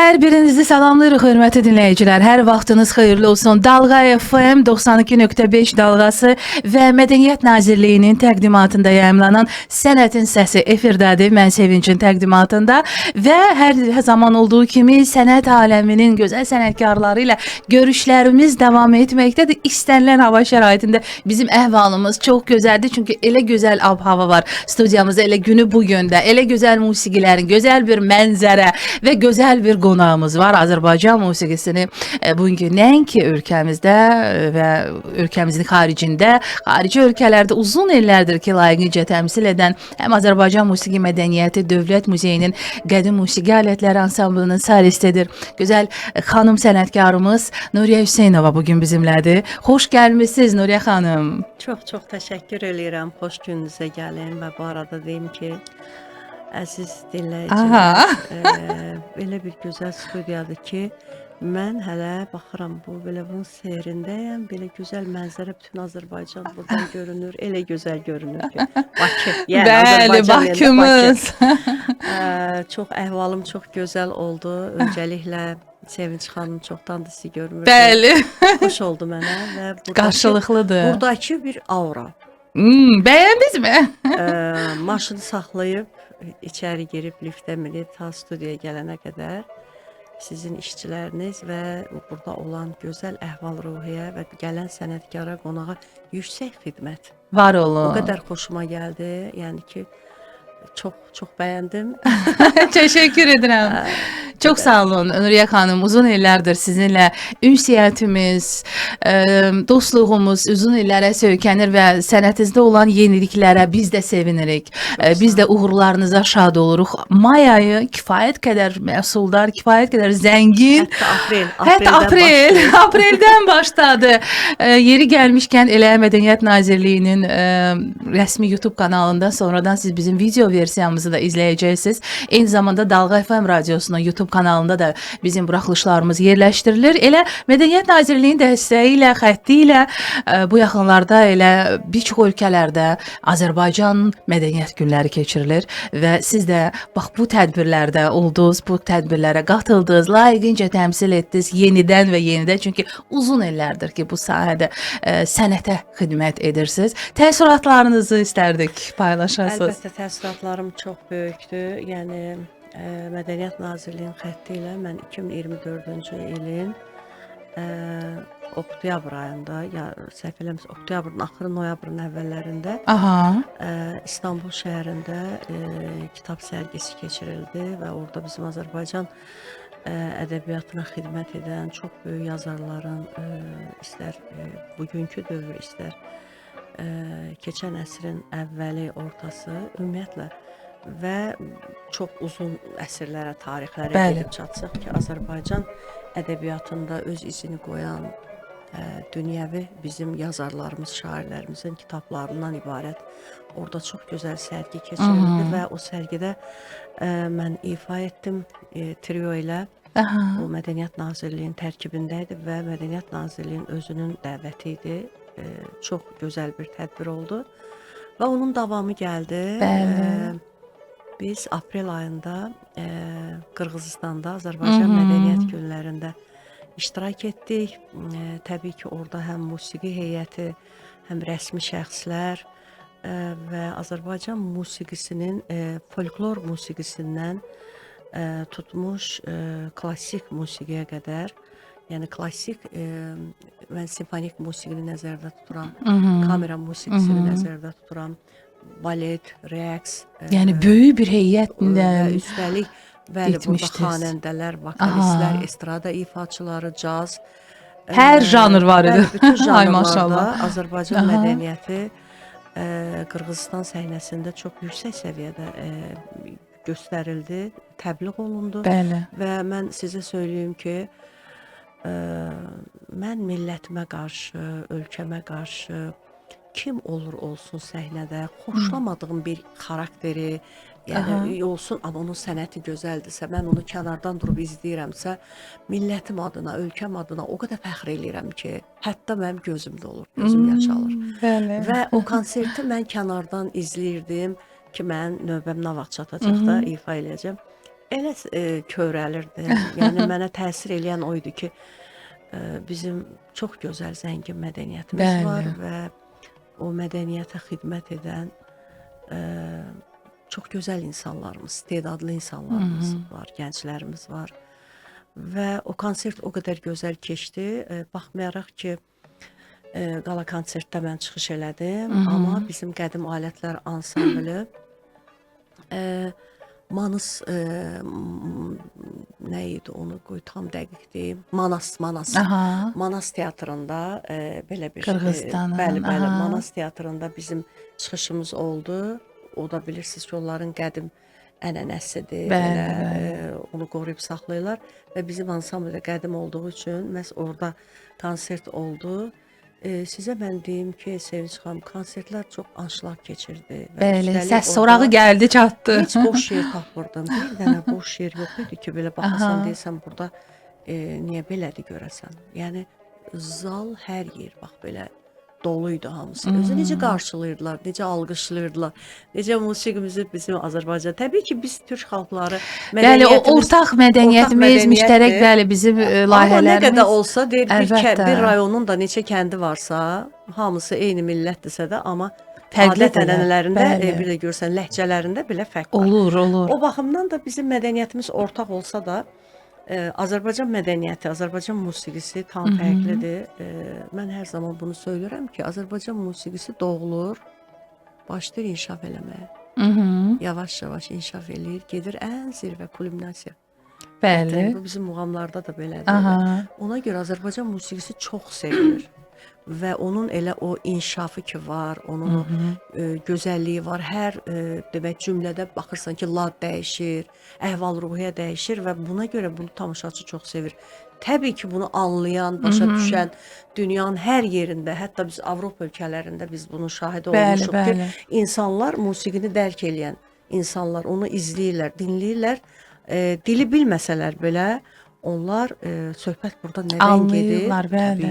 Hər birinizi salamlayırıq, hörmətli dinləyicilər. Hər vaxtınız xeyirli olsun. Dalğa FM 92.5 dalğası və Mədəniyyət Nazirliyinin təqdimatında yayımlanan Sənətin Səsi efirdədir. Mən Sevincin təqdimatında və hər zaman olduğu kimi sənət aləminin gözəl sənətkarları ilə görüşlərimiz davam etməkdədir. İstənilən hava şəraitində bizim əhvalımız çox gözəldir. Çünki elə gözəl ab-hava var studiyamızda, elə günü bu gündə, elə gözəl musiqilərin, gözəl bir mənzərə və gözəl bir qonağımız var. Azərbaycan musiqisini bugünkü nəinki ölkəmizdə və ölkəmizin xaricində, xarici ölkələrdə uzun illərdir ki, layiqincə təmsil edən həm Azərbaycan Musiqi Mədəniyyəti Dövlət Muzeyinin Qədim Musiqi Alətləri Ansamblının solistidir. Gözəl xanım sənətkarımız Nuriyə Hüseynova bugün bizimlədir. Xoş gəlmisiniz Nuriyə xanım. Çox təşəkkür edirəm. Xoş gününüzə gəlin və bu arada deyim ki, əziz dinləyicilər, belə bir gözəl studiyadır ki, mən hələ baxıram bu belə bunun seyrindəyəm, belə gözəl mənzərə bütün Azərbaycan buradan görünür, elə gözəl görünür ki, Bakı, yəni Bəli, Bakımız. Çox əhvalım çox gözəl oldu. Öncəliklə Sevinç xanım çoxdandır sizi görmürdüm. Bəli. Xoş oldu mənə və Qarşılıqlıdır. buradakı bir aura. Bəyəndinizmi? Maşını saxlayıb içəri girib liftə minib ta studiyaya gələnə qədər sizin işçiləriniz və burada olan gözəl əhval-ruhiyyə və gələn sənətkara, qonağa yüksək xidmət. Var olun. O qədər xoşuma gəldi. Yəni ki, çox bəyəndim. Təşəkkür edirəm. Çox sağ olun Nuriyə xanım. Uzun illərdir sizinlə ünsiyyətimiz, dostluğumuz uzun illərə söykənir və sənətinizdə olan yeniliklərə biz də sevinirik. Biz də uğurlarınıza şad oluruq. May ayı kifayət qədər məhsuldar, kifayət qədər zəngin. Hətta Apreldən başladı. Yeri gəlmişkən elə Mədəniyyət Nazirliyinin rəsmi YouTube kanalında sonradan siz bizim video versiyamızı da izləyəcəksiniz. Eyni zamanda Dalğa FM radiosunun YouTube kanalında da bizim buraxılışlarımız yerləşdirilir. Elə Mədəniyyət Nazirliyinin dəstəyi ilə, xətti ilə bu yaxınlarda elə bir çox ölkələrdə Azərbaycan mədəniyyət günləri keçirilir və siz də bax bu tədbirlərdə oldunuz, bu tədbirlərə qatıldınız, layiqincə təmsil etdiniz yenidən və yenidən. Çünki uzun illərdir ki, bu sahədə sənətə xidmət edirsiniz. Təəssüratlarınızı istərdik paylaşasınız. Əlbəttə təəssüratlarım çox böyükdür. Yəni Mədəniyyət Nazirliyinin xətti ilə mən 2024-cü ilin oktyabr ayında, ya səhv eləmirəmsə oktyabrın axırı, noyabrın əvvəllərində İstanbul şəhərində kitab sərgisi keçirildi və orada bizim Azərbaycan ədəbiyyatına xidmət edən çox böyük yazarların, istər bugünkü dövr, istər keçən əsrin əvvəli, ortası, ümumiyyətlə və çox uzun əsrlərə, tarixlərə gedib çatsaq ki, Azərbaycan ədəbiyyatında öz izini qoyan dünyəvi bizim yazarlarımız, şairlərimizin kitablarından ibarət orada çox gözəl sərgi keçirildi və o sərgidə mən ifa etdim trio ilə. O Mədəniyyət Nazirliyinin tərkibində idi və Mədəniyyət Nazirliyinin özünün dəvəti idi. Çox gözəl bir tədbir oldu və onun davamı gəldi. Biz aprel ayında Qırğızistanda Azərbaycan mədəniyyət günlərində iştirak etdik. Təbii ki, orada həm musiqi heyəti, həm rəsmi şəxslər və Azərbaycan musiqisinin, folklor musiqisindən tutmuş klassik musiqiyə qədər, yəni klassik, mən simfonik musiqini nəzərdə tuturam, kamera musiqisini nəzərdə tuturam, balet, rəqs. Yəni böyük bir heyətlə üstəlik, bəli, burada xanəndələr, vokalistlər, estrada ifaçıları, caz. Hər janr var idi. Bütün janrlarda Azərbaycan mədəniyyəti Qırğızistan səhnəsində çox yüksək səviyyədə göstərildi, təbliğ olundu. Və mən sizə söyləyim ki, mən millətimə qarşı, ölkəmə qarşı kim olur olsun səhnədə, xoşlamadığım bir xarakteri, yəni olsun, amma onun sənəti gözəldirsə, mən onu kənardan durub izləyirəmsə, millətim adına, ölkəm adına o qədər fəxr eləyirəm ki, hətta mənim gözümdə olur, gözüm yaşalır. Və o konserti mən kənardan izləyirdim ki, mən növbəm nə vaxt çatacaq da ifa eləyəcəm. elə kövrəlirdi. Yəni mənə təsir eləyən o idi ki, bizim çox gözəl, zəngin mədəniyyətimiz var və o mədəniyyətə xidmət edən çox gözəl insanlarımız, istedadlı insanlarımız var, gənclərimiz var. Və o konsert o qədər gözəl keçdi. Baxmayaraq ki, qala konsertdə mən çıxış elədim, amma bizim qədim alətlər ansamblı Manas nə idi onu qoy tam dəqiq deyim. Manas teatrında belə bir Qırğızstanın. Bəli, Manas teatrında bizim çıxışımız oldu. O da bilirsiniz ki, onların qədim ənənəsidir. Onu qoruyub saxlayırlar və bizim ansambl da qədim olduğu üçün məhz orada konsert oldu. Sizə mən deyim ki, Sevinç xanım, konsertlər çox anşlaq keçirdi. Bəli, səs sorağı gəldi, çatdı. Heç boş yer tapmırdım. Bir dənə boş yer yox idi ki, belə baxasan deyirsən, burada niyə belədir görəsən? Yəni, zal hər yer, bax belə doluydu hamısı. Özü necə qarşılayırdılar, necə alqışlayırdılar, necə musiqimizi bizim Azərbaycan. Təbii ki, biz Türk xalqları Bəli, o ortaq mədəniyyətimiz, müştərək, bəli, bizim layihələrimiz. Amma nə qədər olsa, deyir, bir rayonun da neçə kəndi varsa, hamısı eyni millətdirsə də, amma adət ənənələrində, bir də görsən, ləhcələrində belə fərq var. Olur. O baxımdan da bizim mədəniyyətimiz ortaq olsa da, Azərbaycan mədəniyyəti, Azərbaycan musiqisi tam fərqlidir. Mən hər zaman bunu söylürəm ki, Azərbaycan musiqisi doğulur, başlayır inkişaf eləməyə. Yavaş-yavaş inkişaf eləyir, gedir ən zirvə kulminasiya. Bəli. Bu bizim muğamlarda da belədir. Ona görə Azərbaycan musiqisi çox sevilir. Və onun elə o inkişafı ki var, onun gözəlliyi var. Hər demək cümlədə baxırsan ki, lad dəyişir, əhval-ruhiyyə dəyişir və buna görə bunu tamaşaçı çox sevir. Təbii ki, bunu anlayan, başa düşən dünyanın hər yerində, hətta biz Avropa ölkələrində biz bunun şahidi olmuşuq ki, insanlar musiqini dərk eləyən insanlar onu izləyirlər, dinləyirlər. Dili bilməsələr belə onlar söhbət burada nədən gedir?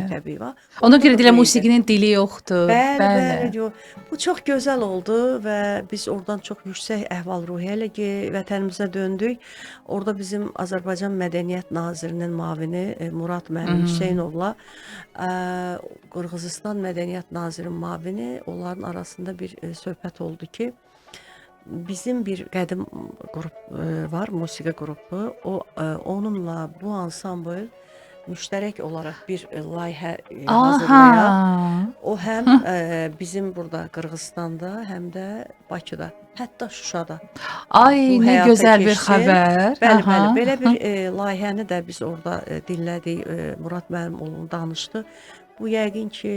Təbii. Ona görə dilə musiqinin dili yoxdur. Bəli. Bu çox gözəl oldu və biz oradan çox yüksək əhval-ruhiyyə ilə vətənimizə döndük. Orada bizim Azərbaycan Mədəniyyət Nazirinin müavini Murad müəllim Hüseynovla Qırğızıstan Mədəniyyət Nazirinin müavini, onların arasında bir söhbət oldu ki, bizim bir qədim qrup var, musiqi qrupu. Onunla bu ansambl müştərək olaraq bir layihə hazırlayır. O həm bizim burada Qırğızstanda, həm də Bakıda, hətta Şuşada. Ay, nə gözəl bir xəbər. Bəli. Belə bir layihəni də biz orada dinlədik. Murad müəllim onu danışdı. Bu yəqin ki,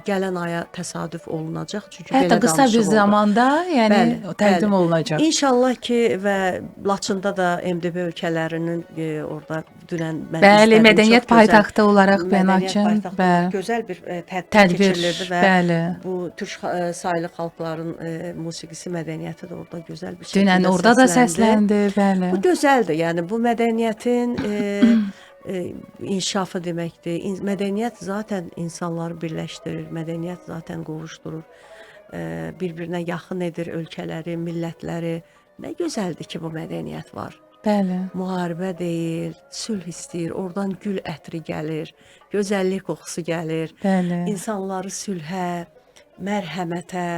gələn aya təsadüf olunacaq. Çünki hətta qısa bir zamanda təqdim olunacaq. İnşallah ki, və Laçında da MDB ölkələrinin orada dünən bəli, mədəniyyət paytaxtı olaraq Beynəlxalq gözəl bir tədbir keçirilirdi və bu Türk saylı xalqların musiqisi, mədəniyyəti də orada gözəl bir şəkildə dünən orada da səsləndi, bəli. Bu gözəldir. Yəni bu mədəniyyətin inkişafı deməkdir. Mədəniyyət zaten insanları birləşdirir, mədəniyyət zaten qovuşdurur, bir-birinə yaxın edir ölkələri, millətləri. Nə gözəldir ki, bu mədəniyyət var. Bəli. Müharibə deyil, sülh istəyir, oradan gül ətri gəlir, gözəllik qoxusu gəlir. Bəli. İnsanları sülhə, mərhəmətə,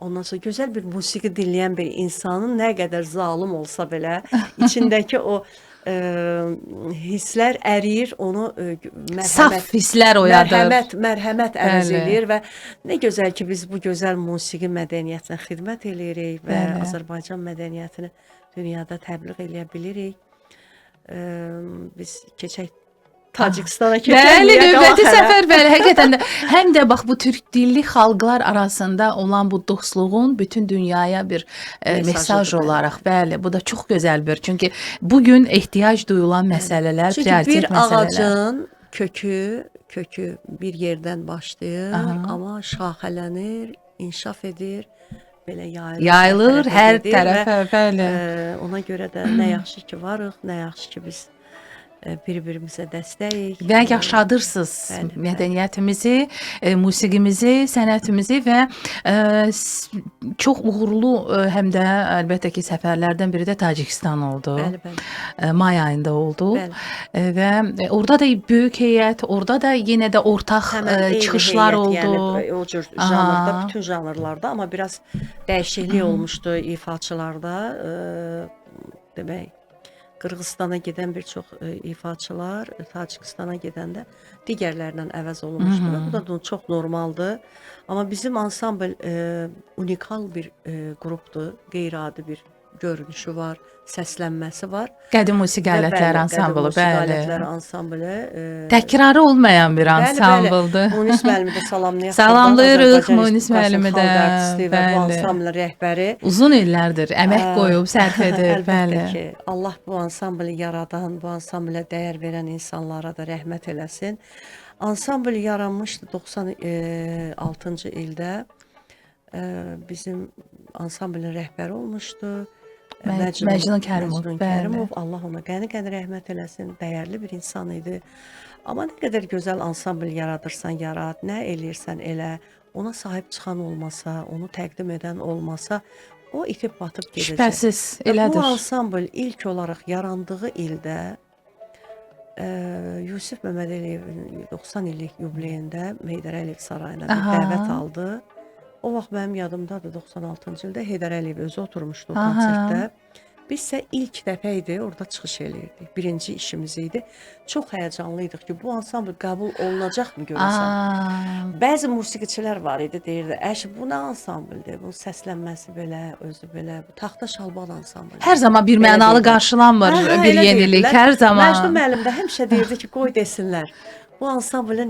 ondan sonra gözəl bir musiqi dinləyən bir insanın nə qədər zalım olsa belə, içindəki o hisslər əriyir, onu saf hisslər oyadır. Mərhəmət əvəz eləyir və nə gözəl ki, biz bu gözəl musiqi mədəniyyətinə xidmət eləyirik və Azərbaycan mədəniyyətini dünyada təbliğ eləyə bilirik. Biz keçək Tacikistana keçək. Bəli, növbəti səfər bəli, həqiqətən də həm də bax bu türk dilli xalqlar arasında olan bu dostluğun bütün dünyaya bir mesaj olaraq, bəli, bu da çox gözəl bir. Çünki bu gün ehtiyac duyulan məsələlər, prioritet məsələlər. Çünki bir ağacın kökü bir yerdən başlayır, amma şaxələnir, inkişaf edir, belə yayılır hər tərəfə, bəli. Ona görə də nə yaxşı ki varıq, nə yaxşı ki biz bir-birimizə dəstəyik. Və yaşadırsınız mədəniyyətimizi, musiqimizi, sənətimizi və çox uğurlu həm də əlbəttə ki, səfərlərdən biri də Tacikistan oldu. Bəli. May ayında oldu. Bəli. Və orada da böyük heyət, orada da yenə də ortaq çıxışlar oldu. Yəni o cür janrda, bütün janrlarda, amma biraz dəyişiklik olmuşdu ifaçılarda. Demək, Qırğızstana gedən bir çox ifaçılar Tacikistana gedəndə digərlərindən əvəz olunmuşdu. Bu da çox normaldır. Amma bizim ansambl unikal bir qrupdur, qeyri-adi bir görünüşü var, səslənməsi var. Qədim musiqi alətləri ansamblı, bəli. Qədim musiqi alətləri ansamblı. Təkrarı olmayan bir ansambldır. Munis müəllimi də salamlayaq. Salamlayırıq Munis müəllimi də. Bu ansamblın rəhbəri. Uzun illərdir əmək qoyub, sərf edir. Əlbəttə ki, Allah bu ansamblı yaradan, bu ansamblə dəyər verən insanlara da rəhmət eləsin. Ansambl yaranmışdı 96-cı ildə. Bizim ansamblin rəhbəri olmuşdu. Məcnun Kərimov. Allah ona qəni-qəni rəhmət eləsin. Dəyərli bir insan idi. Amma nə qədər gözəl ansambl yaradırsan, yarat, nə eləyirsən elə, ona sahib çıxan olmasa, onu təqdim edən olmasa, o itib batıb gedəcək. Şübhəsiz, elədir. Bu ansambl ilk olaraq yarandığı ildə Yusif Məmmədəliyevin 90 illik yubileyində Heydər Əliyev sarayına bir dəvət aldı. O vaxt mənim yadımdadır, 96-cı ildə Heydər Əliyev özü oturmuşdu o konsertdə. Biz isə ilk dəfə idi, orada çıxış eləyirdik. Birinci işimiz idi. Çox həyəcanlıydıq ki, bu ansambl qəbul olunacaqmı görəsən? Bəzi musiqiçilər var idi, deyirdi, bu nə ansambldir, bunun səslənməsi belə, özü belə, bu taxta şalban ansambl. Hər zaman bir mənalı qarşılanmır bir yenilik, hər zaman. Məcnun müəllim də həmişə deyirdi ki, qoy desinlər. Bu ansamblın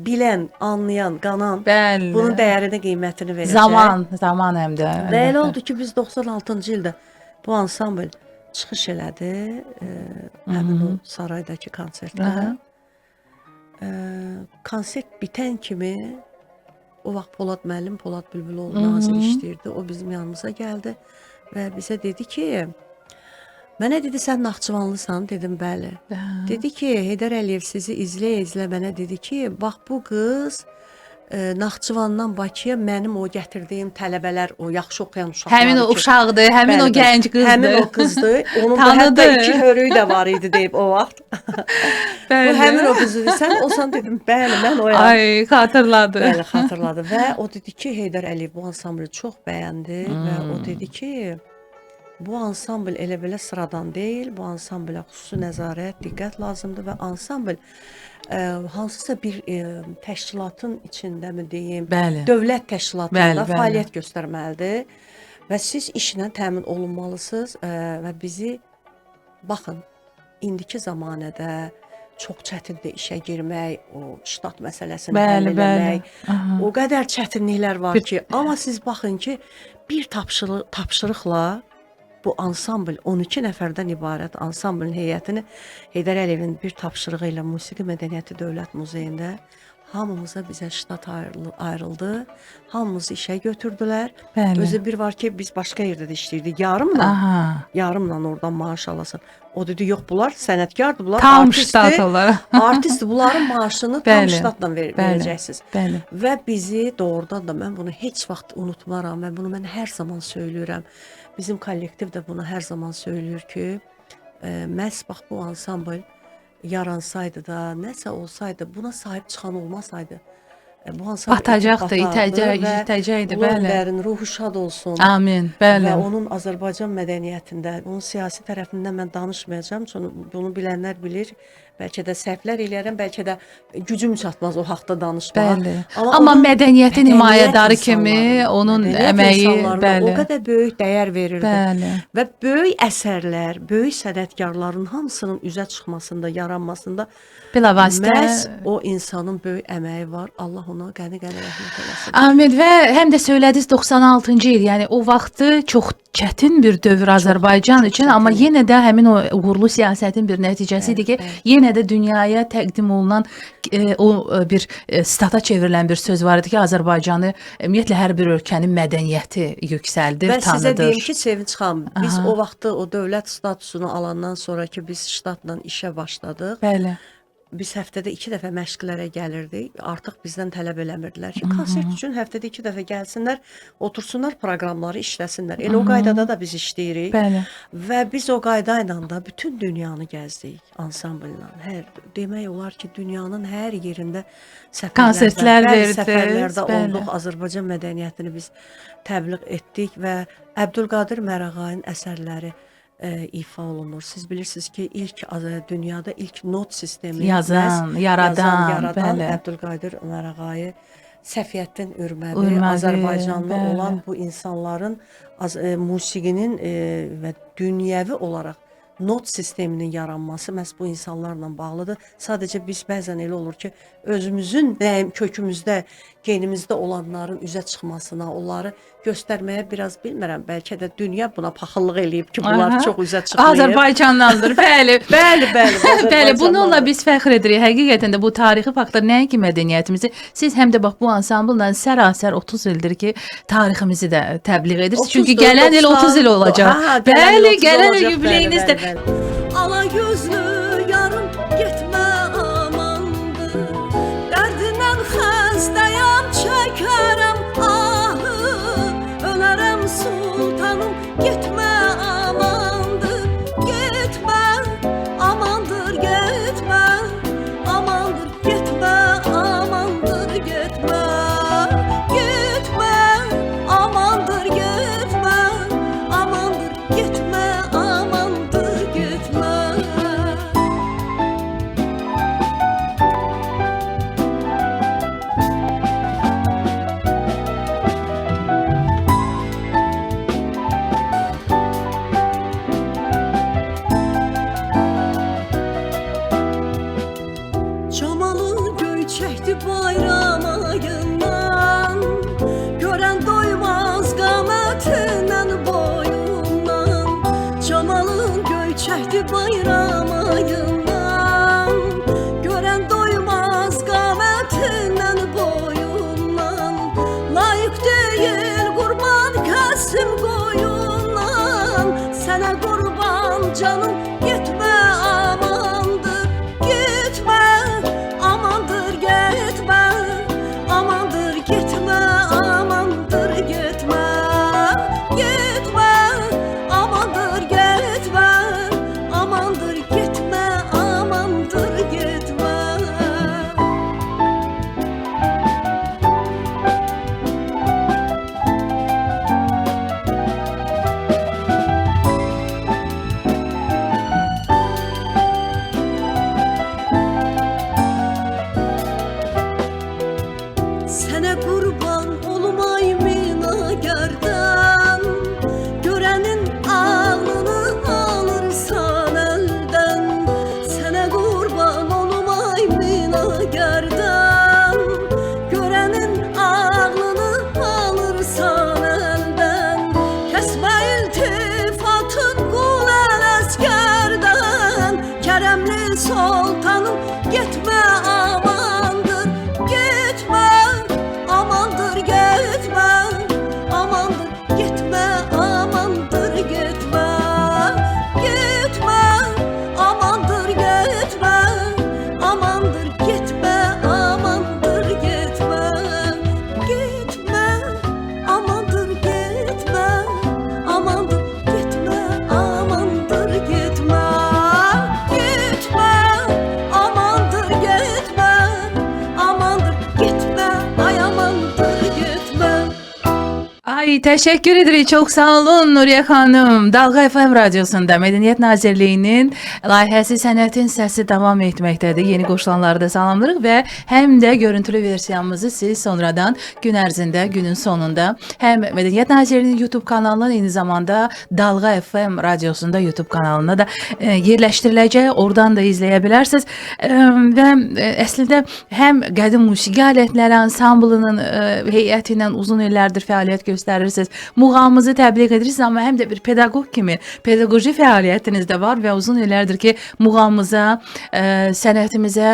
bilən, anlayan, qanan, bunun dəyərini, qiymətini verəcək. Zaman həm də. Və elə oldu ki, biz 96-cı ildə bu ansambl çıxış elədi həmin o saraydakı konsertdə. Konsert bitən kimi o vaxt Polad müəllim, Polad Bülbüloğlu nazir işləyirdi. O bizim yanımıza gəldi və bizə dedi ki, mənə dedi, sən Naxçıvanlısan, dedim, bəli. Dedi ki, Heydər Əliyev sizi izləyə-izlə mənə dedi ki, bax bu qız Naxçıvandan Bakıya mənim o gətirdiyim tələbələr, o yaxşı oxuyan uşaqlar. Həmin o uşaqdır, həmin o gənc qızdır. Həmin o qızdır. Onun da hətta 2 hörüyü də var idi deyib o vaxt. Bu həmin o qızdır. Sən olsan dedim, bəli, mən oyam. Ay, xatırladı. Bəli, xatırladı. Və o dedi ki, Heydər Əliyev bu ansamblı çox bəyəndi və o dedi ki, bu ansambl elə belə sıradan deyil, bu ansamblə xüsusi nəzarət, diqqət lazımdır və ansambl hansısa bir təşkilatın içində mi deyim, dövlət təşkilatında fəaliyyət göstərməlidir və siz işlə təmin olunmalısınız və bizi, baxın, indiki zamanədə çox çətindir işə girmək, o ştat məsələsini həll eləmək, o qədər çətinliklər var ki, amma siz baxın ki, bir tapşırıqla bu ansambl 12 nəfərdən ibarət ansamblın heyətini Heydər Əliyevin bir tapşırığı ilə Musiqi Mədəniyyəti Dövlət Muzeyində hamımıza bizə ştat ayrıldı, hamımızı işə götürdülər. Özü bir var ki, biz başqa yerdə də işləyirdik, yarımla oradan maaş alasın. O dedi, yox, bunlar sənətkardır, bunlar artistdir, bunların maaşını tam ştatla verəcəksiniz. Və bizi doğrudan da mən bunu heç vaxt unutmaram və bunu mən hər zaman söyləyirəm. Bizim kollektiv də bunu hər zaman söylüyor ki, məhz bax bu ansambl yaransaydı da, nəsə olsaydı, buna sahib çıxan olmasaydı, bu ansambl batacaqdı, itəcəkdi, bəli. Ruhu şad olsun. Amin, bəli. Və onun Azərbaycan mədəniyyətində, onun siyasi tərəfindən mən danışmayacağım, çünki bunu bilənlər bilir. Bəlkə də səhvlər eləyərəm, bəlkə də gücüm çatmaz o haqda danışmağa. Amma mədəniyyətin himayədarı kimi onun əməyi, o qədər böyük dəyər verirdi. Və böyük əsərlər, böyük sənətkarların hamısının üzə çıxmasında, yaranmasında məhz o insanın böyük əməyi var. Allah onu qəni-qəni rəhmət eləsin. Amin. Və həm də söylədiniz 96-cı il, yəni o vaxtı çox çətin bir dövr Azərbaycan üçün, amma yenə də həmin o uğurlu siyasətin bir nəticəsi idi ki, yenə də dünyaya təqdim olunan o bir stata çevrilən bir söz var idi ki, Azərbaycanı ümumiyyətlə hər bir ölkənin mədəniyyəti yüksəldir, Mən tanıdır. sizə deyim ki, Sevinç xanım, biz o vaxtı o dövlət statusunu alandan sonra ki, biz ştatla işə başladıq. Bəli. Biz həftədə 2 dəfə məşqlərə gəlirdik. Artıq bizdən tələb eləmirdilər ki, konsert üçün həftədə 2 dəfə gəlsinlər, otursunlar, proqramları işləsinlər. Elə o qaydada da biz işləyirik. Bəli. Və biz o qayda ilə də bütün dünyanı gəzdik ansamblla. Demək olar ki, dünyanın hər yerində konsertlər verdik. Səfərlərdə olduq. Azərbaycan mədəniyyətini biz təbliğ etdik və Əbdülqadir Mərəğayın əsərləri ifa olunur. Siz bilirsiniz ki, dünyada ilk not sistemi yaradan Əbdülqadir Mərəğayı, Səfiyyətdin Ürmədi, Azərbaycanlı olan bu insanların musiqinin və dünyəvi olaraq not sisteminin yaranması məhz bu insanlarla bağlıdır. Sadəcə biz bəzən elə olur ki, özümüzün kökümüzdə, genimizdə olanların üzə çıxmasına, onları göstərməyə biraz bilmirəm. Bəlkə də dünya buna paxıllıq eləyib ki, bunlar çox üzə çıxmayıb. Azərbaycandandır, bəli. Bəli, bununla biz fəxr edirik. Həqiqətən də bu tarixi faktlar nəinki mədəniyyətimizi, siz həm də bax bu ansamblla sərasər 30 ildir ki, tariximizi də təbliğ edirsiniz. Çünki gələn il 30 il olacaq. Bəli, gələn il yubileyiniz də. Ala gözlü yarım getmə amandır. Dərdindən xəstəyəm, çəkərəm ahı. Ölərəm sultanım, getmə amandır. Getmə, amandır, getmə. Amandır, getmə, amandır, getmə. Getmə, amandır, getmə. Amandır, getmə, amandır, getmə. Çamalı göy çəkdi bayram ayından, görən doymaz qamətindən boyundan. Çamalı göy çəkdi bayram ayından, görən doymaz qamətindən boyundan. Layiq deyil qurban kəsim qoyundan, sənə qurban canım, getmə amandır, getmə. Amandır, getmə, amandır, getmə, amandır, getmə. Getmə, amandır, getmə, amandır, getmə, Təşəkkür edirik. Çox sağ olun Nuriyə xanım. Dalğa FM radiosunda Mədəniyyət Nazirliyinin layihəsi Sənətin Səsi davam etməkdədir. Yeni qoşulanları da salamlayırıq və həm də görüntülü versiyamızı siz sonradan gün ərzində, günün sonunda həm Mədəniyyət Nazirliyinin YouTube kanalına, eyni zamanda Dalğa FM radiosunda YouTube kanalına da yerləşdiriləcək. Oradan da izləyə bilərsiniz. Və əslində həm qədim musiqi alətləri ansamblının heyəti ilə uzun illərdir fəaliyyət göstərirsiniz. Muğamımızı təbliğ edirsiniz, amma həm də bir pedaqoq kimi pedaqoji fəaliyyətiniz də var və uzun illərdir ki, muğamımıza, sənətimizə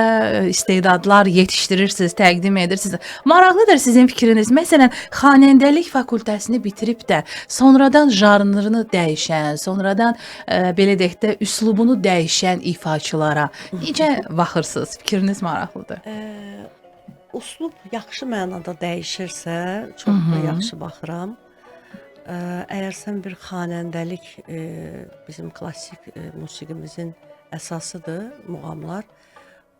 istedadlar yetişdirirsiniz, təqdim edirsiniz. Maraqlıdır sizin fikriniz. Məsələn, xanəndəlik fakültəsini bitirib də sonradan janrını dəyişən, sonradan belə deyək də üslubunu dəyişən ifaçılara necə baxırsınız? Fikriniz maraqlıdır. Uslub yaxşı mənada dəyişirsə, çox da yaxşı baxıram. Əgər sən bir xanəndəlik, bizim klassik musiqimizin əsasıdır, muğamlar,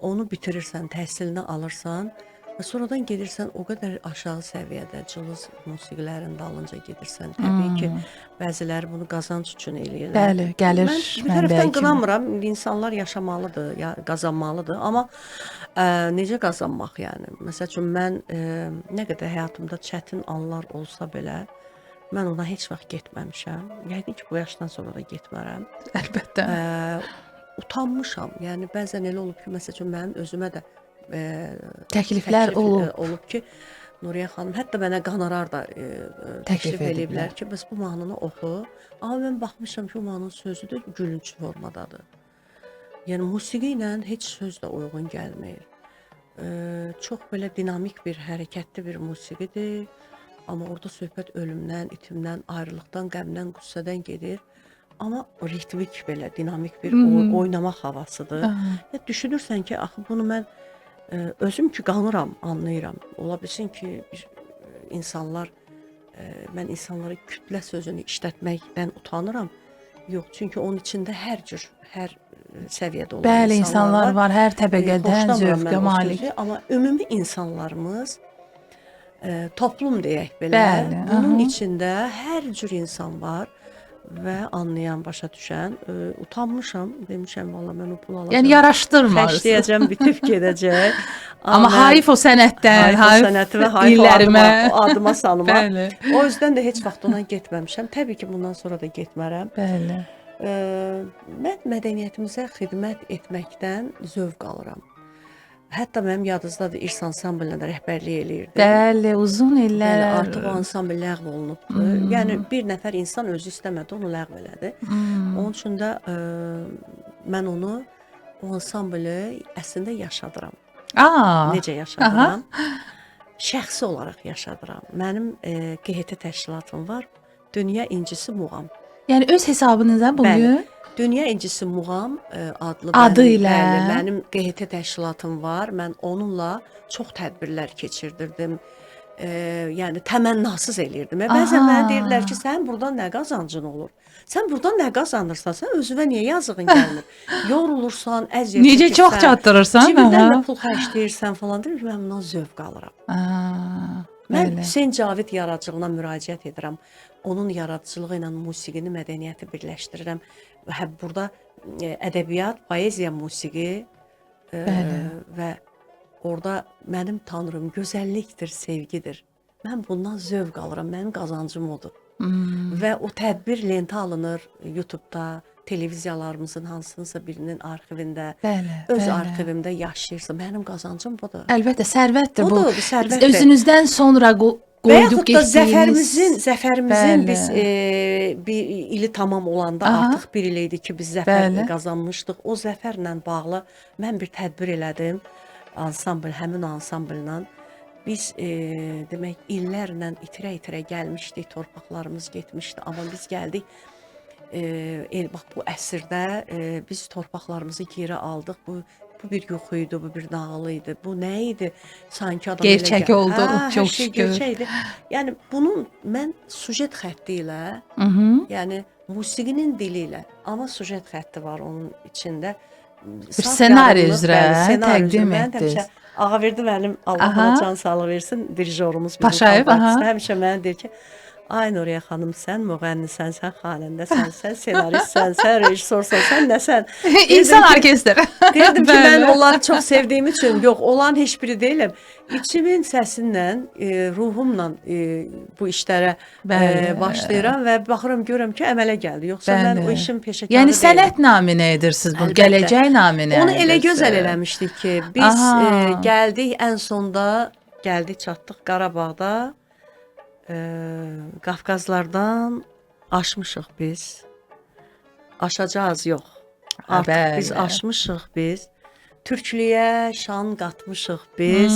onu bitirirsən, təhsilini alırsan və sonradan gedirsən o qədər aşağı səviyyədə cılız musiqilərin dalınca gedirsən. Təbii ki, bəziləri bunu qazanc üçün eləyirlər. Bəli, gəlir mən bir tərəfdən qınamıram, insanlar yaşamalıdır, qazanmalıdır, amma necə qazanmaq yəni? Məsəl üçün mən nə qədər həyatımda çətin anlar olsa belə, mən ona heç vaxt getməmişəm. Yəqin ki, bu yaşdan sonra da getmərəm. Əlbəttə. Utanmışam. Yəni bəzən elə olub ki, məsəl üçün mənim özümə də təkliflər olub ki, Nuriyə xanım hətta mənə qonorar da təklif eləyiblər ki, bəs bu mahnını oxu. Amma mən baxmışam ki, o mahnının sözü də gülünç formadadır. Yəni musiqi ilə heç söz də uyğun gəlmir. Çox belə dinamik bir, hərəkətli bir musiqidir. Amma orada söhbət ölümdən, itimdən, ayrılıqdan, qəmdən, qüssədən gedir. Amma ritmik belə, dinamik bir oynamaq havasıdır. Düşünürsən ki, axı bunu mən özüm ki qanıram, anlayıram. Ola bilsin ki, insanlar, mən insanlara kütlə sözünü işlətməkdən utanıram. Yox, çünki onun içində hər cür, hər səviyyədə olan insanlar var, hər təbəqədən zövqə malik. Amma ümumi insanlarımız, toplum deyək belə, bunun içində hər cür insan var və anlayan, başa düşən, utanmışam, demişəm, valla mən o pul alacağım. Yəni yaraşdırmaz. Xərcləyəcəm, bitib gedəcək. Amma hayf o sənətdən, hayf o sənəti və hayf o adıma sanıma. O yüzden də heç vaxt ona getməmişəm. Təbii ki, bundan sonra da getmərəm. Bəli. Mən mədəniyyətimizə xidmət etməkdən zövq alıram. Hətta mənim yadınızdadır, İrs ansamblinə də rəhbərlik eləyirdim. Bəli, uzun illər. Artıq o ansambl ləğv olunubdur. Yəni bir nəfər insan özü istəmədi, onu ləğv elədi. Onun üçün də mən onu, o ansamblı əslində yaşadıram. Necə yaşadıram? Şəxsi olaraq yaşadıram. Mənim QHT təşkilatım var, Dünya İncisi Muğam. Yəni öz hesabınıza bugün? Dünya İncisi Muğam adı ilə mənim QHT təşkilatım var. Mən onunla çox tədbirlər keçirdirdim. Yəni təmənnasız eləyirdim. Bəzən mənə deyirdilər ki, sən buradan nə qazancın olur? Sən buradan nə qazanırsan? Sən özünə niyə yazığın gəlmir? Yorulursan, əziyyət çəkirsən. Necə çox çatdırırsan? Cibindən də pul xərcləyirsən falan. Deyir ki, mən bundan zövq alıram. Mən Hüseyn Cavid yaradıcılığına müraciət edirəm. Onun yaradıcılığı ilə musiqini, mədəniyyəti birləşdirirəm. Burada ədəbiyyat, poeziya, musiqi və orada mənim tanrım gözəllikdir, sevgidir. Mən bundan zövq alıram, mənim qazancım odur. Və o tədbir lentə alınır YouTube'da, televiziyalarımızın hansınsa birinin arxivində, öz arxivimdə yaşayırsa, mənim qazancım budur. Əlbəttə, sərvətdir bu. Budur, sərvətdir. Özünüzdən sonra və yaxud da zəfərimizin biz bir ili tamam olanda artıq bir il idi ki, biz zəfər qazanmışdıq. O zəfərlə bağlı mən bir tədbir elədim. Həmin ansambllə. Biz demək illərlə itirə-itirə gəlmişdik, torpaqlarımız getmişdi. Amma biz gəldik, bax bu əsrdə biz torpaqlarımızı geri aldıq. Bu bir yuxu idi, bu bir nağıl idi. Bu nə idi? Sanki adam gerçək oldu, çox şükür. Yəni bunun mən sujet xətti ilə, yəni musiqinin dili ilə, amma sujet xətti var onun içində. Bir ssenari üzrə təqdim etdiniz. Ağaverdi mənim, Allah can sağlığı versin, dirijorumuz bizim Paşayev, həmişə mənə deyir ki, Ay Nuriye xanım, sən müğənnisən, sən xanəndəsən, sən senaristsən, sən rejissorsan, sən nəsən? İnsan orkestri. Deyirdim ki, mən Bəli. onları çox sevdiyim üçün, yox, onların heç biri deyiləm. İçimin səsinlə, ruhumla bu işlərə Bəli. başlayıram və baxıram, görürəm ki, əmələ gəldi. Yoxsa mən o işin peşəkarı Yəni deyiləm. sənət naminə edirsiniz bunu, Əlbəttə. gələcək naminə. Onu elə edirsiniz. gözəl eləmişdik ki, biz Aha. gəldik ən sonda, çatdıq Qarabağda. Qafqazlardan aşmışıq biz. Aşacağız yox. Artıq bəli. biz aşmışıq biz. Türklüyə şan qatmışıq biz.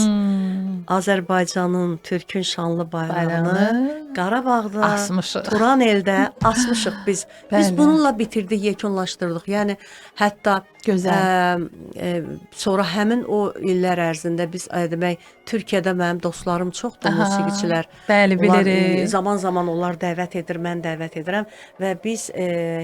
Azərbaycanın, Türkün şanlı bayrağını Bayrağını Qarabağda, asmışıq. Turan eldə asmışıq biz. Biz Bəli. bununla bitirdik, yekunlaşdırdıq. Yəni hətta Gözəl. sonra həmin o illər ərzində biz demək Türkiyədə mənim dostlarım çoxdur, Aha, musiqiçilər. bəli, Onlar, bilirik. zaman-zaman onlar dəvət edir, mən dəvət edirəm və biz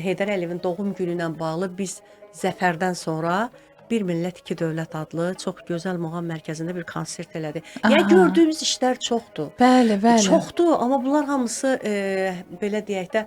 Heydər Əliyevin doğum günü ilə bağlı biz zəfərdən sonra Bir Millət İki Dövlət adlı çox gözəl muğam mərkəzində bir konsert elədi. Yəni gördüyümüz işlər çoxdur. Bəli, bəli. Çoxdur, amma bunlar hamısı belə deyək də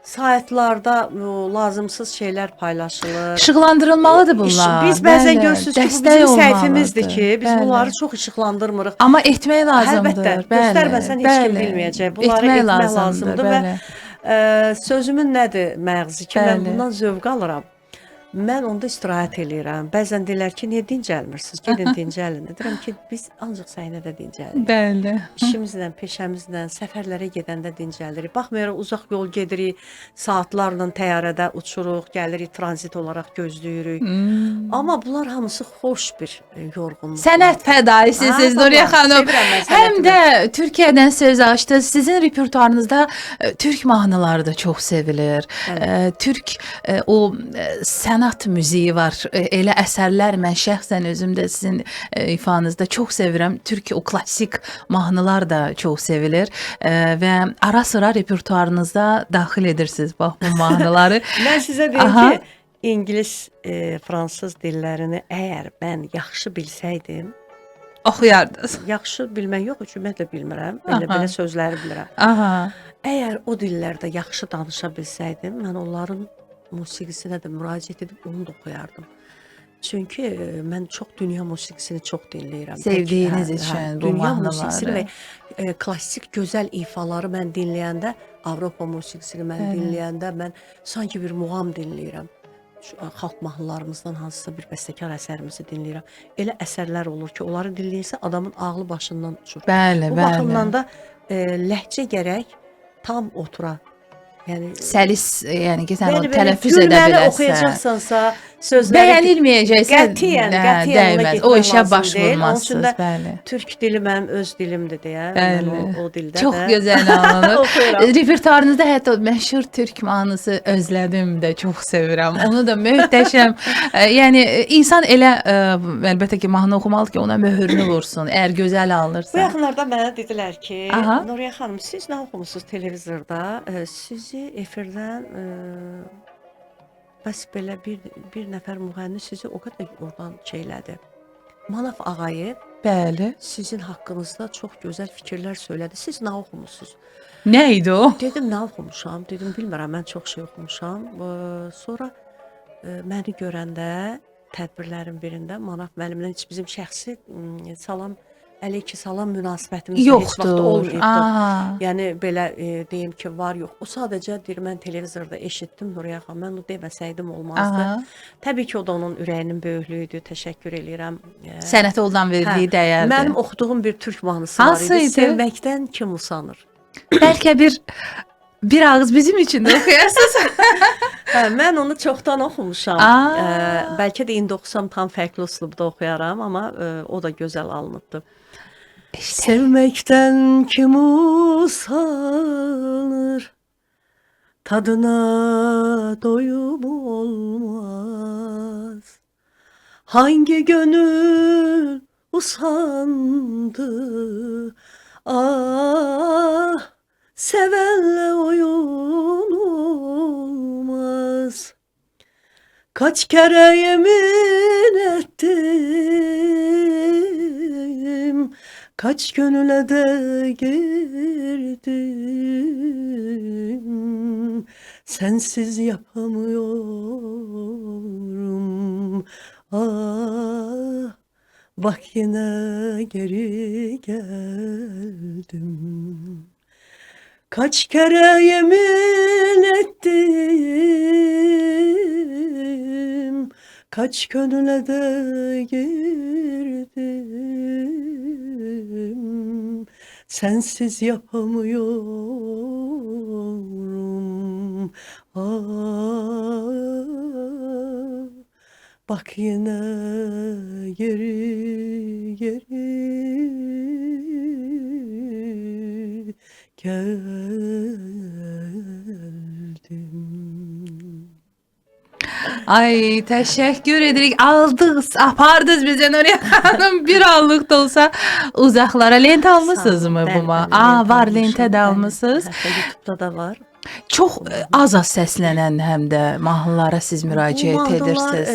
saytlarda lazımsız şeylər paylaşılır. İşıqlandırılmalıdır bunlar. Biz bəzən Bəli, görürsünüz ki, bu dəstək bizim olmalıdır. səhifimizdir ki, biz Bəli. bunları çox işıqlandırmırıq. Amma etmək lazımdır. Əlbəttə, Bəli, göstərməsən heç kim bəli. bilməyəcək. Bunları etmək lazımdır və bəli. sözümün nədir məğzi ki, mən Bəli. bundan zövq alıram. Mən onda istirahət eləyirəm. Bəzən deyirlər ki, niyə dincəlmirsiniz? Gedin dincəlin. Deyirəm ki, biz ancaq səhnədə dincəlirik. Bəli. İşimizlə, peşəmizlə, səfərlərə gedəndə dincəlirik. Baxmayaraq uzaq yol gedirik, saatlarla təyyarədə uçuruq, gəlirik tranzit olaraq gözləyirik. Amma bunlar hamısı xoş bir yorğunluq. Sənət fədaisisiz Nuriye xanım. Həm də Türkiyədən söz açdınız. Sizin repertuarınızda türk mahnıları da çox sevilir. Türk o sənət müziği var. Elə əsərlər mən şəxsən özüm də sizin ifanızda çox sevirəm. Türk o klassik mahnılar da çox sevilir və ara sıra repertuarınızda daxil edirsiniz bax bu mahnıları. Mən sizə deyim ki, İngilis, fransız dillərini əgər mən yaxşı bilsəydim, oxuyardınız. Yaxşı bilmək yox, ümumiyyətlə bilmirəm. Belə sözləri bilirəm. Aha. Əgər o dillərdə yaxşı danışa bilsəydim, mən onların musiqisinə də müraciət edib onu da oxuyardım. Çünki mən çox dünya musiqisini çox dinləyirəm. Sevdiyiniz üçün bu dünya mahnıları. musiqisini və klassik gözəl ifaları mən dinləyəndə, Avropa musiqisini mən dinləyəndə mən sanki bir muğam dinləyirəm. Xalq mahnılarımızdan hansısa bir bəstəkar əsərimizi dinləyirəm. Elə əsərlər olur ki, onları dinləyirsə adamın ağlı başından uçur. Bəli, Bu bəli. baxımdan da ləhcə gərək tam otura. Yəni səlis, yəni ki, sən onu tələffüz edə gülməli biləsən. oxuyacaqsansa, sözləri Bəyənilməyəcəksə qətiyyən ona dəyməz. O getmək işə lazım baş deyil. Onun vurmazsınız, üçün də bəli. Türk dili mənim öz dilimdir deyə, Bəli. mən o dildə Çox də gözəl anlanır. oxuyuram. Repertuarınızda hətta o məşhur türk mahnısı Özlədim də çox sevirəm. Onu da möhtəşəm. Yəni insan elə əlbəttə ki, mahnı oxumalıdır ki, ona möhürünü vursun. Əgər gözəl Bu alınırsa. yaxınlarda mənə dedilər ki, Aha. Nuriye xanım, siz nə oxumusunuz televizorda? Sizi efirdən bəs belə bir nəfər müğənni sizi o qədər oradan şeylədi. Manaf Ağayev Bəli. sizin haqqınızda çox gözəl fikirlər söylədi. Siz nə oxumusunuz? Nə idi o? Dedim nə oxumuşam? Dedim bilmirəm, mən çox şey oxumuşam. Sonra məni görəndə tədbirlərin birində Manaf müəllimlə heç bizim şəxsi salam əleyküsalam münasibətimiz heç vaxt olmayıbdı. Aha. Yəni belə deyim ki, var yox. O sadəcə deyir mən televizorda eşitdim Nuriye xanım, mən o deməsəydim olmazdı. Aha. Təbii ki, o da onun ürəyinin böyüklüyüdür. Təşəkkür eləyirəm. Sənətə olan verdiyi dəyərdir. Mənim oxuduğum bir türk mahnısı var idi. Hansıydı? Sevməkdən kim usanır? Bəlkə bir ağız bizim üçün də oxuyarsınız. Mən onu çoxdan oxumuşam. Bəlkə də indi oxusam tam fərqli üslubda oxuyaram, amma o da gözəl alınıbdı. Sevməkdən kim usanır? Tadına doyum olmaz. Hangi gönül usandı? Ah, sevenle oyun olmaz. Kaç kere yemin ettim, Kaç gönüle de girdim, sensiz yapamıyorum. Ah, bak yine geri geldim. Kaç kere yemin ettim, kaç gönüle de girdim, sensiz yapamıyorum. Ah, bak yine geri geldim. Ay teşekkür edirik. Aldınız, apardınız bizi Nuriye Hanım. Bir anlık da olsa uzaklara. Lent almışsınız mı buna? Aa, var lente de almışsınız. Hatta YouTube'da da var. Çox az səslənən həm də mahnılara siz müraciət edirsiniz.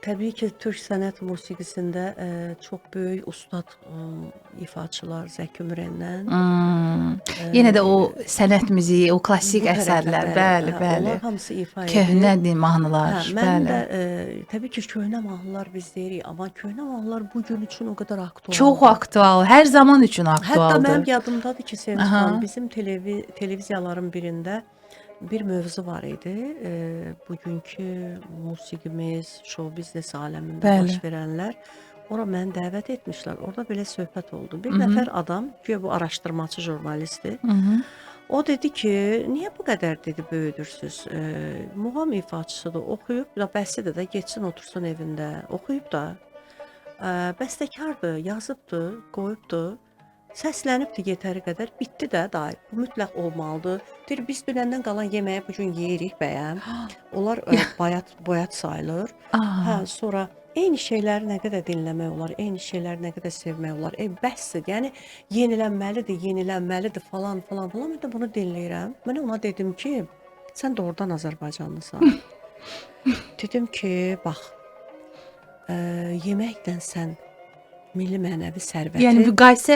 Təbii ki, Türk sənət musiqisində çox böyük ustad ifaçılar Zəki Mürenlə. Yenə də o sənət müziyi, o klassik Bu əsərlər, tərəfdə, bəli, bəli. Onlar hamısı ifa edir. Köhnə mahnılar, Mən də bəli. təbii ki, köhnə mahnılar biz deyirik, amma köhnə mahnılar bu gün üçün o qədər aktual. Çox aktual, hər zaman üçün Hətta aktualdır. mənim yadımdadır ki, Sevinç xanım, bizim televiziyaların birində bir mövzu var idi. Bugünkü musiqimiz, show biznes aləmində Bəli. baş verənlər. Ora məni dəvət etmişlər. Orada belə söhbət oldu. Bir nəfər adam, güya bu araşdırmacı jurnalistdir. O dedi ki, niyə bu qədər dedi böyüdürsüz? Muğam ifaçısıdır, oxuyub, bəstədə də getsin otursun evində. Oxuyub da, bəstəkardır, yazıbdır, qoyubdur. Səslənibdir yetəri qədər, bitdi də dair. Bu mütləq olmalıdır. Deyir, biz dünəndən qalan yeməyi bugün yeyirik bəyəm. Onlar boyat sayılır. Hə, sonra eyni şeyləri nə qədər dinləmək olar, eyni şeyləri nə qədər sevmək olar. Bəsdir, yəni yenilənməlidir falan. Mən də bunu dinləyirəm. Mən ona dedim ki, sən doğrudan Azərbaycanlısan. Dedim ki, bax, yeməkdən sən milli mənəvi sərvəti, Yəni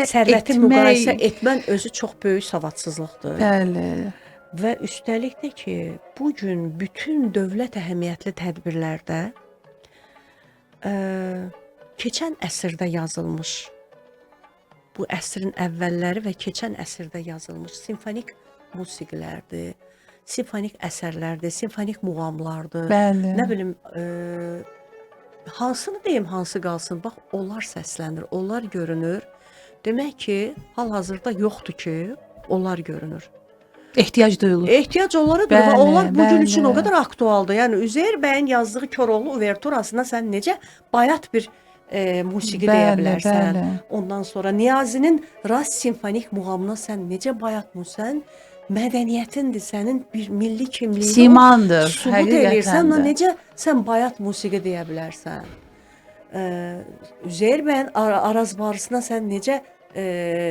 sərvəti müqayisə etmən özü çox böyük savadsızlıqdır. Bəli. Və üstəlik də ki, bu gün bütün dövlət əhəmiyyətli tədbirlərdə keçən əsrdə yazılmış, bu əsrin əvvəlləri və keçən əsrdə yazılmış simfonik musiqilərdir, simfonik əsərlərdir, simfonik muğamlardır. Bəli. Nə bilim, hansını deyim, hansı qalsın? Bax, onlar səslənir, onlar görünür. Demək ki, hal-hazırda yoxdur ki, onlar görünür. Ehtiyac duyulur. Ehtiyac onlara duyulur və onlar bu gün üçün o qədər aktualdır. Yəni Üzeyir bəyin yazdığı Koroğlu uverturasına sən necə bayat bir musiqi deyə bilərsən. Ondan sonra Niyazinin Rast simfonik muğamına sən necə bayat musən? Mədəniyyətindir, sənin bir milli kimliyini simandır, sübut edirsən, necə sən bayat musiqi deyə bilərsən? Üzeyir bəyin Arazbarısına sən necə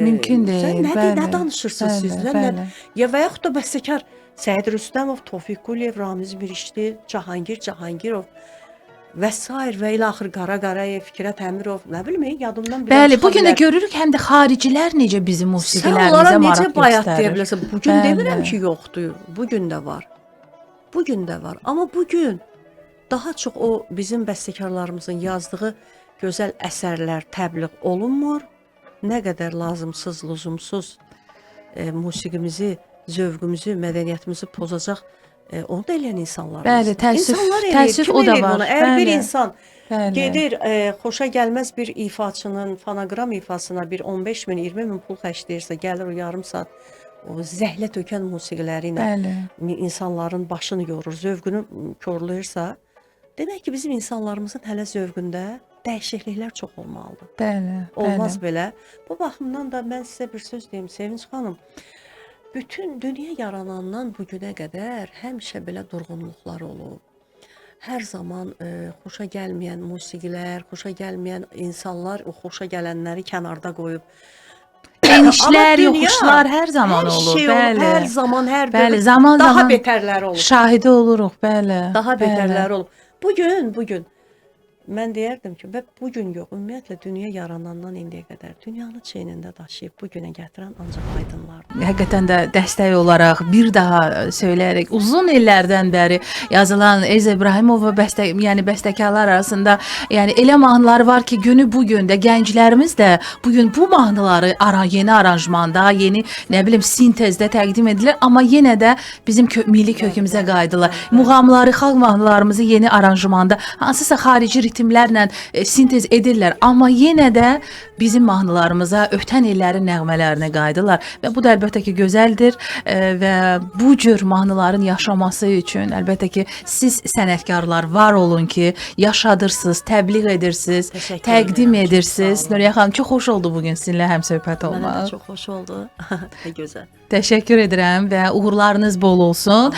mümkün deyil. Nə danışırsınız sizlər? Ya və yaxud da bəstəkar Səid Rüstəmov, Tofiq Quliyev, Ramiz Mirişli, Cahangirov və s. və ilə axır Qara Qarayev, Fikrət Əmirov, nə bilim, yadımdan bir. Bəli, bu gün də görürük həm də xaricilər necə bizim musiqilərimizə maraq necə bayat deyə göstərir. bilərsən. Bu gün demirəm ki, yoxdur. Bu gün də var. Bu gün də var. Amma bu gün daha çox o bizim bəstəkarlarımızın yazdığı gözəl əsərlər təbliğ olunmur. Nə qədər lazımsız, lüzumsuz musiqimizi, zövqümüzü, mədəniyyətimizi pozacaq onu da eləyən insanlarımız. Bəli, təəssüf o da var. Əgər bir insan gedir, xoşa gəlməz bir ifaçının fonoqram ifasına bir 15 min, 20 min pul xərcləyirsə, gəlir o yarım saat o zəhlə tökən musiqiləri ilə insanların başını yorur, zövqünü korlayırsa, demək ki, bizim insanlarımızın hələ zövqündə dəyişikliklər çox olmalıdır. Bəli. Olmaz belə. Bu baxımdan da mən sizə bir söz deyim, Sevinç xanım. Bütün dünya yaranandan bu günə qədər həmişə belə durğunluqlar olub. Hər zaman xoşa gəlməyən musiqilər, xoşa gəlməyən insanlar o xoşa gələnləri kənarda qoyub. Enişlər, yoxuşlar hər zaman olur. Bəli. Hər zaman, hər dövr daha betərləri olur. Şahidi oluruq, bəli. Daha betərləri olur. Bugün mən deyərdim ki, və bu gün yox, ümumiyyətlə dünya yaranandan indiyə qədər dünyanı çiynində daşıyıb bu günə gətirən ancaq aydınlardır. Həqiqətən də dəstək olaraq bir daha söyləyərək uzun illərdən bəri yazılan Elza İbrahimova bəstəkarlar arasında elə mahnılar var ki, günü bu gün də gənclərimiz də bu gün bu mahnıları yeni aranjmanda, yeni sintezdə təqdim edilir, amma yenə də bizim milli kökümüzə qayıdırlar. Muğamları, xalq mahnılarımızı yeni aranjmanda hansısa xarici ritmlərlə sintez edirlər, amma yenə də bizim mahnılarımıza ötən illərin nəğmələrinə qayıdırlar və bu da əlbəttə ki gözəldir və bu cür mahnıların yaşaması üçün əlbəttə ki siz sənətkarlar var olun ki, yaşadırsınız, təbliğ edirsiniz, təqdim edirsiniz. Nuriyə xanım, çox xoş oldu bugün sizinlə həmsöhbət olmaq. Mənə də çox xoş oldu və gözəl. Təşəkkür edirəm və uğurlarınız bol olsun.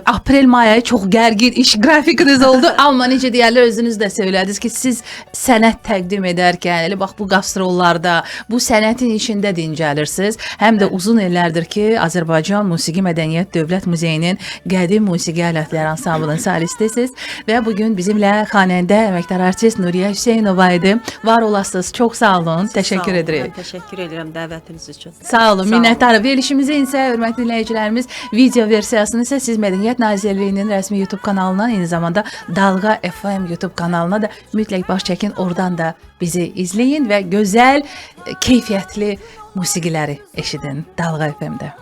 Aprel-may ayı çox gərgin iş qrafikiniz oldu, amma necə deyərlər, özünüz də söylədiniz ki, siz sənət təqdim edərkən, elə bax bu qastrollarda, bu sənətin içində dincəlirsiniz. Həm də uzun illərdir ki, Azərbaycan Musiqi Mədəniyyət Dövlət Muzeyinin qədim musiqi alətləri ansamblının solistisiz və bugün bizimlə xanəndə, əməkdar artist Nuriyə Hüseynova idi. Var olasınız, çox sağ olun, təşəkkür edirik. Mən təşəkkür edirəm dəvətiniz üçün. Sağ olun, minnətdarım. Verilişimizin isə, hörmətli dinləyicilərimiz, video versiyasını isə siz Mədəniyyət Nazirliyinin rəsmi YouTube kanalından, eyni zamanda Dalğa FM YouTube kanalına da mütləq baş çəkin, oradan da bizi izləyin və gözəl, keyfiyyətli musiqiləri eşidin Dalğa FM-də.